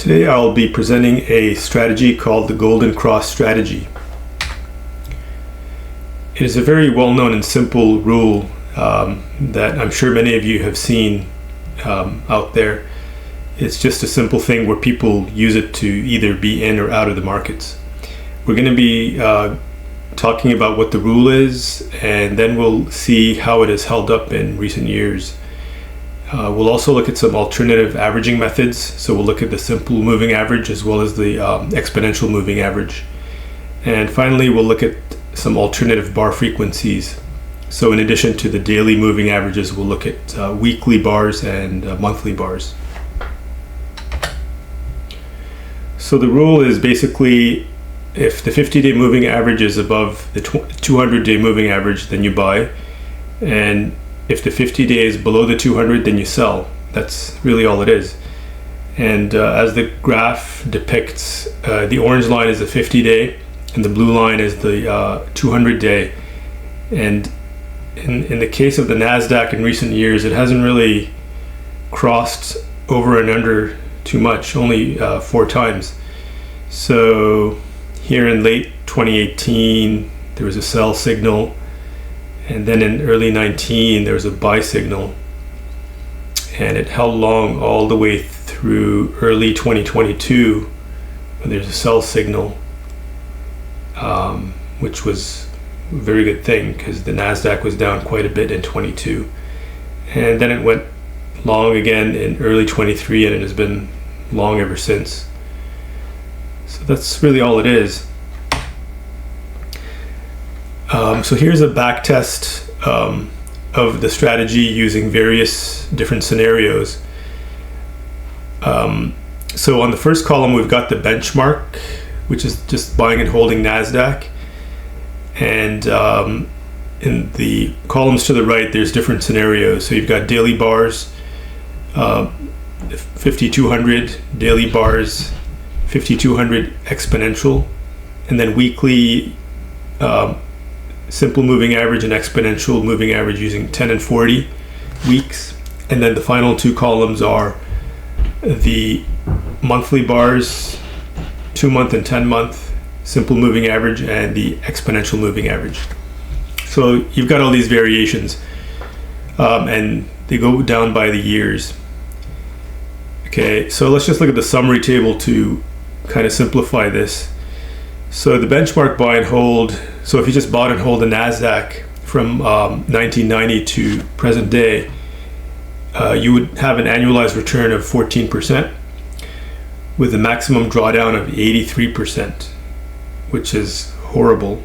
Today I'll be presenting a strategy called the Golden Cross strategy. It is a very well-known and simple rule that I'm sure many of you have seen out there. It's just a simple thing where people use it to either be in or out of the markets. We're going to be talking about what the rule is, and then we'll see how it has held up in recent years. We'll also look at some alternative averaging methods. So we'll look at the simple moving average as well as the exponential moving average. And finally, we'll look at some alternative bar frequencies. So in addition to the daily moving averages, we'll look at weekly bars and monthly bars. So the rule is basically, if the 50-day moving average is above the 200-day moving average, then you buy. And if the 50-day is below the 200, then you sell. That's really all it is. And as the graph depicts, the orange line is the 50-day and the blue line is the 200-day. And in the case of the Nasdaq in recent years, it hasn't really crossed over and under too much, only 4 times. So here in late 2018, there was a sell signal. And then in early 19, there was a buy signal, and it held long all the way through early 2022 when there's a sell signal, which was a very good thing because the Nasdaq was down quite a bit in 22. And then it went long again in early 23, and it has been long ever since. So that's really all it is. So here's a back test of the strategy using various different scenarios. So on the first column, we've got the benchmark, which is just buying and holding Nasdaq. And in the columns to the right, there's different scenarios. So you've got daily bars, 5200 daily bars, 5200 exponential, and then weekly simple moving average and exponential moving average using 10 and 40 weeks. And then the final 2 columns are the monthly bars, 2-month and 10-month simple moving average, and the exponential moving average. So you've got all these variations, and they go down by the years. Okay, so let's just look at the summary table to kind of simplify this. So the benchmark buy and hold, so if you just bought and hold the Nasdaq from 1990 to present day, you would have an annualized return of 14% with a maximum drawdown of 83%, which is horrible.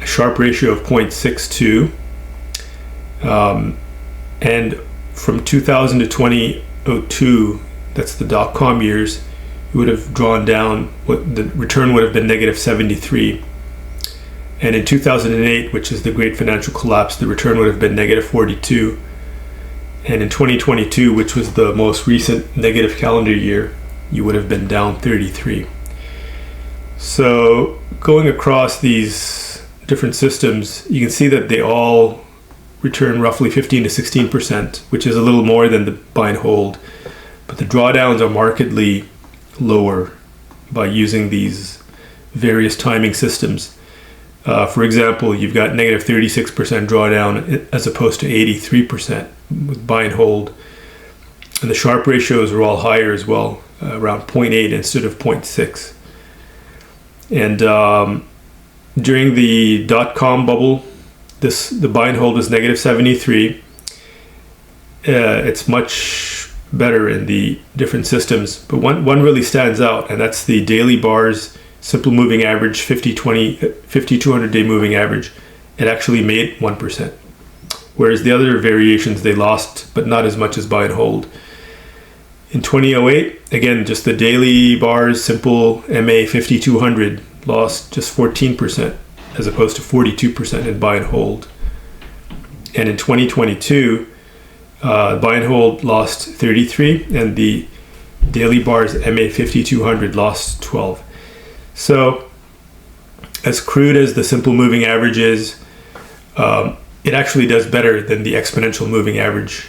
A Sharpe ratio of 0.62. And from 2000 to 2002, that's the dot-com years, you would have drawn down, what the return would have been negative 73. And in 2008, which is the great financial collapse, the return would have been negative 42. And in 2022, which was the most recent negative calendar year, you would have been down 33. So going across these different systems, you can see that they all return roughly 15 to 16%, which is a little more than the buy and hold. But the drawdowns are markedly lower by using these various timing systems. For example, you've got negative 36% drawdown as opposed to 83% with buy and hold. And the Sharpe ratios are all higher as well, around 0.8 instead of 0.6. And during the dot-com bubble, the buy and hold was negative 73. It's much better in the different systems, but one really stands out, and that's the daily bars simple moving average 200 day moving average. It actually made 1%, whereas the other variations they lost, but not as much as buy and hold. In 2008, again, just the daily bars simple MA 5200 lost just 14% as opposed to 42% in buy and hold. And in 2022, buy and hold lost 33, and the daily bars MA 5200 lost 12. So as crude as the simple moving average is, it actually does better than the exponential moving average.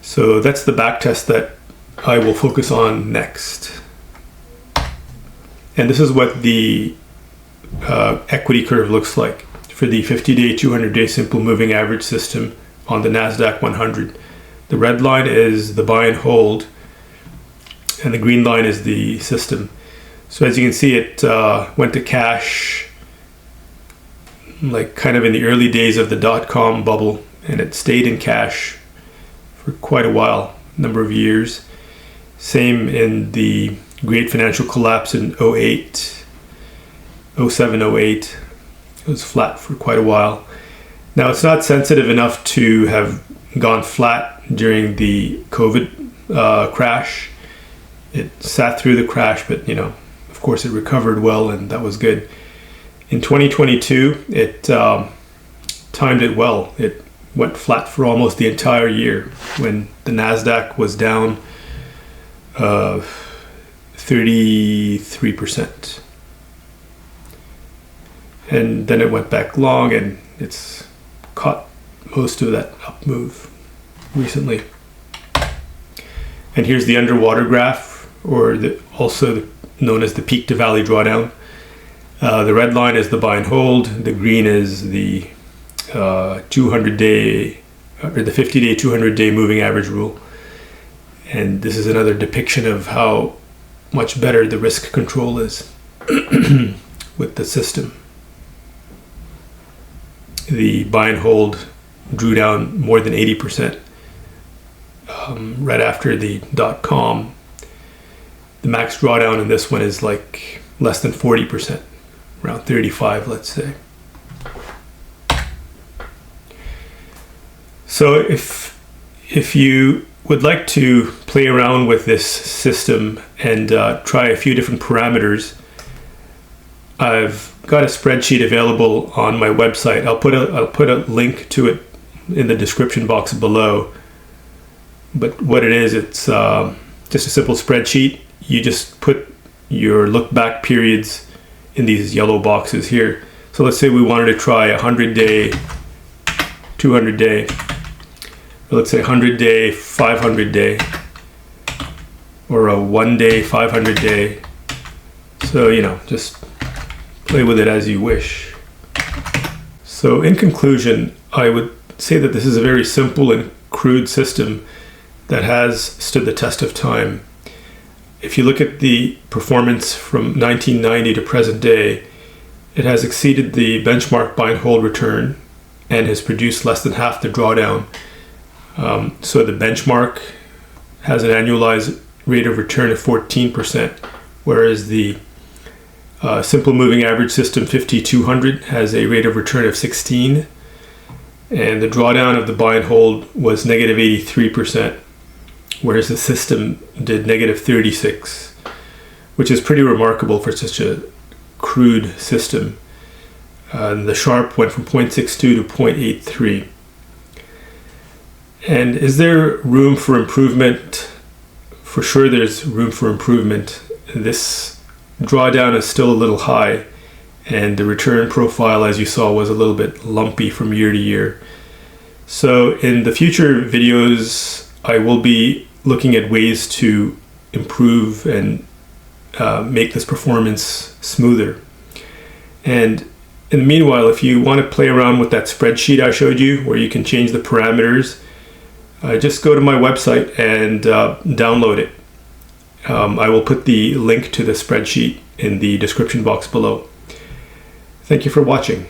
So that's the back test that I will focus on next. And this is what the equity curve looks like for the 50-day, 200-day simple moving average system on the Nasdaq 100. The red line is the buy and hold, and the green line is the system. So as you can see, it went to cash like kind of in the early days of the dot-com bubble, and it stayed in cash for quite a while, number of years. Same in the great financial collapse in 07, 08. It was flat for quite a while. Now, it's not sensitive enough to have gone flat during the COVID crash. It sat through the crash, but of course it recovered well, and that was good. In 2022, it timed it well. It went flat for almost the entire year when the Nasdaq was down 33%. And then it went back long, and it's caught most of that up move recently. And here's the underwater graph, or also known as the peak to valley drawdown. The red line is the buy and hold. The green is the 200-day or the 50-day, 200-day moving average rule. And this is another depiction of how much better the risk control is with the system. The buy and hold drew down more than 80% right after the dot-com. The max drawdown in this one is like less than 40%, around 35, let's say. So if you would like to play around with this system and try a few different parameters, I've got a spreadsheet available on my website. I'll put a link to it in the description box below. But what it is, it's just a simple spreadsheet. You just put your look back periods in these yellow boxes here. So let's say we wanted to try a 100-day, 200-day, or let's say 100-day, 500-day, or a 1-day, 500-day. So, just play with it as you wish. So in conclusion, I would say that this is a very simple and crude system that has stood the test of time. If you look at the performance from 1990 to present day, it has exceeded the benchmark buy and hold return and has produced less than half the drawdown. So the benchmark has an annualized rate of return of 14%, whereas the simple moving average system 50-200 has a rate of return of 16%, and the drawdown of the buy and hold was negative 83%, whereas the system did negative 36%, which is pretty remarkable for such a crude system. The Sharp went from 0.62 to 0.83. And is there room for improvement? For sure there's room for improvement. This drawdown is still a little high, and the return profile, as you saw, was a little bit lumpy from year to year. So in the future videos, I will be looking at ways to improve and make this performance smoother. And in the meanwhile, if you want to play around with that spreadsheet I showed you, where you can change the parameters, just go to my website and download it. I will put the link to the spreadsheet in the description box below. Thank you for watching.